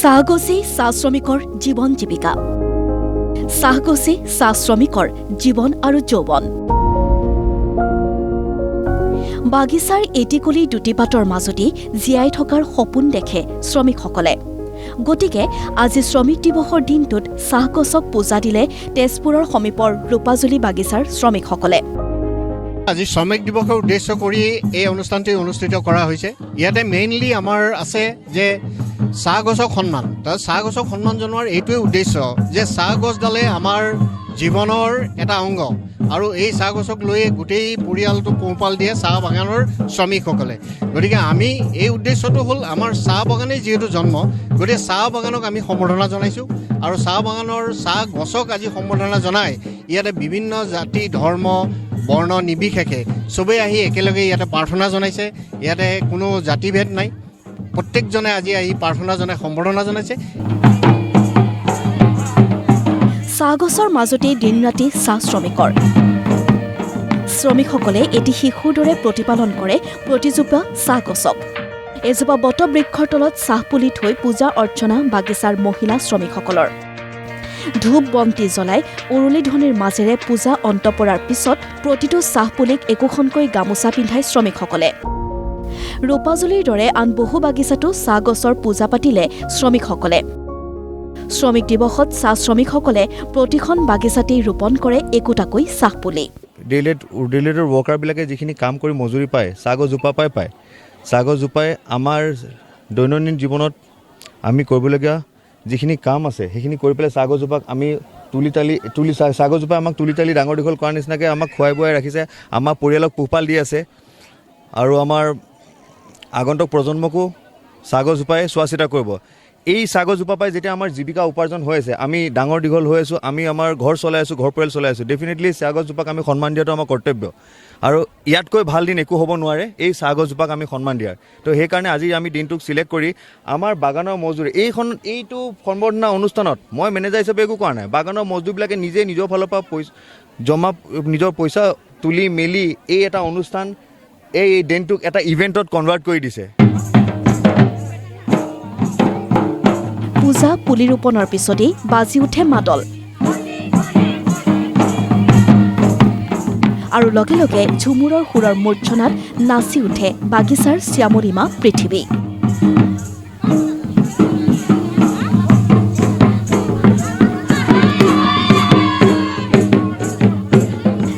চাহগছি চাহ শ্ৰমিকৰ জীৱন জীৱিকা চাহগছি চাহ শ্ৰমিকৰ জীৱন আৰু যৌৱন বাগিচাৰ এটিকলি দুটিপাতৰ মাজতে জীয়াই থকাৰ সপোন দেখে শ্ৰমিকসকলে গতিকে আজি শ্ৰমিক দিৱসৰ দিনটোত চাহগছক পূজা দিলে তেজপুৰৰ সমীপৰ ৰূপাজুলি বাগিচাৰ শ্ৰমিকসকলে আজি শ্ৰমিক দিৱসৰ উদ্দেশ্য কৰি এই অনুষ্ঠানটি অনুষ্ঠিত কৰা হৈছে ইয়াতে মেইনলি আমাৰ আছে যে চাহ গছক সন্মান চাহ গছক সন্মান জনোৱাৰ এইটোৱে উদ্দেশ্য যে চাহ গছডালে আমাৰ জীৱনৰ এটা অংগ আৰু এই চাহ গছক লৈ গোটেই পৰিয়ালটো পোহপাল দিয়ে চাহ বাগানৰ শ্ৰমিকসকলে গতিকে আমি এই উদ্দেশ্যটো হ'ল আমাৰ চাহ বাগানেই যিহেতু জন্ম গতিকে চাহ বাগানক আমি সম্বৰ্ধনা জনাইছোঁ আৰু চাহ বাগানৰ চাহ গছক আজি সম্বৰ্ধনা জনাই ইয়াতে বিভিন্ন জাতি ধৰ্ম বৰ্ণ নিৰ্বিশেষে চবেই আহি একেলগে ইয়াতে প্ৰাৰ্থনা জনাইছে ইয়াতে কোনো জাতিভেদ নাই প্ৰত্যেকজনে আজি আহি প্ৰাৰ্থনা জনাই সম্বৰ্ধনা জনাইছে চাহ গছৰ মাজতে দিন ৰাতি চাহ শ্ৰমিকসকলে এটি শিশুৰ দৰে প্ৰতিপালন কৰে প্ৰতিজোপা চাহ গছক এজোপা বটবৃক্ষৰ তলত চাহ পুলি থৈ পূজা অৰ্চনা বাগিচাৰ মহিলা শ্ৰমিকসকলৰ ধূপ বন্তি জ্বলাই উৰুলি ধ্বনিৰ মাজেৰে পূজা অন্ত পৰাৰ পিছত প্ৰতিটো চাহ পুলিক একোখনকৈ গামোচা পিন্ধাই শ্ৰমিকসকলে ৰূপাজুলিৰ দৰে আন বহু বাগিচাতো চাহ গছৰ পূজা পাতিলে শ্ৰমিকসকলে শ্ৰমিক দিৱসত চাহ শ্ৰমিকসকলে প্ৰতিখন বাগিচাতেই ৰোপণ কৰে একোটাকৈ চাহ পুলি ডেইলেটৰ ৱৰ্কাৰবিলাকে যিখিনি কাম কৰি মজুৰি পায় চাহগছজোপা পায় চাহগছজোপাই আমাৰ দৈনন্দিন জীৱনত আমি কৰিবলগীয়া যিখিনি কাম আছে সেইখিনি কৰি পেলাই চাহগছজোপাক আমি চাহগছজোপাই আমাক তুলি তালি ডাঙৰ দীঘল কৰাৰ নিচিনাকৈ আমাক খুৱাই বুৱাই ৰাখিছে আমাৰ পৰিয়ালক পোহপাল দি আছে আৰু আমাৰ আগন্তুক প্ৰজন্মকো চাহগছজোপাই চোৱা চিতা কৰিব এই চাহগছজোপা পাই যেতিয়া আমাৰ জীৱিকা উপাৰ্জন হৈ আছে আমি ডাঙৰ দীঘল হৈ আছোঁ আমি আমাৰ ঘৰ চলাই আছোঁ ঘৰ পৰিয়াল চলাই আছোঁ ডেফিনেটলি চাহগছজোপাক আমি সন্মান দিয়াটো আমাৰ কৰ্তব্য আৰু ইয়াতকৈ ভাল দিন একো হ'ব নোৱাৰে এই চাহগছজোপাক আমি সন্মান দিয়াৰ তো সেইকাৰণে আজি আমি দিনটোক চিলেক্ট কৰি আমাৰ বাগানৰ মজদুৰ এইটো সম্বৰ্ধনা অনুষ্ঠানত মই মেনেজাৰ হিচাপে একো কৰা নাই বাগানৰ মজদুৰবিলাকে নিজে নিজৰ ফালৰ পৰা নিজৰ পইচা তুলি মেলি এই এটা অনুষ্ঠান এই দিনটোক এটা ইভেণ্টত কনভাৰ্ট কৰি দিছে পূজা পুলি ৰোপণৰ পিছতেই বাজি উঠে মাদল আৰু লগে লগে ঝুমুৰৰ সুৰৰ মূৰ্ছনাত নাচি উঠে বাগিচাৰ শ্যামলিমা পৃথিৱী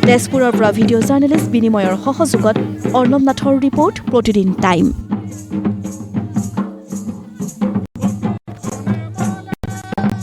তেজপুৰৰ পৰা ভিডিঅ' জাৰ্নেলিষ্ট বিনিময়ৰ সহযোগত অৰ্ণৱ নাথৰ ৰিপৰ্ট প্ৰতিদিন টাইম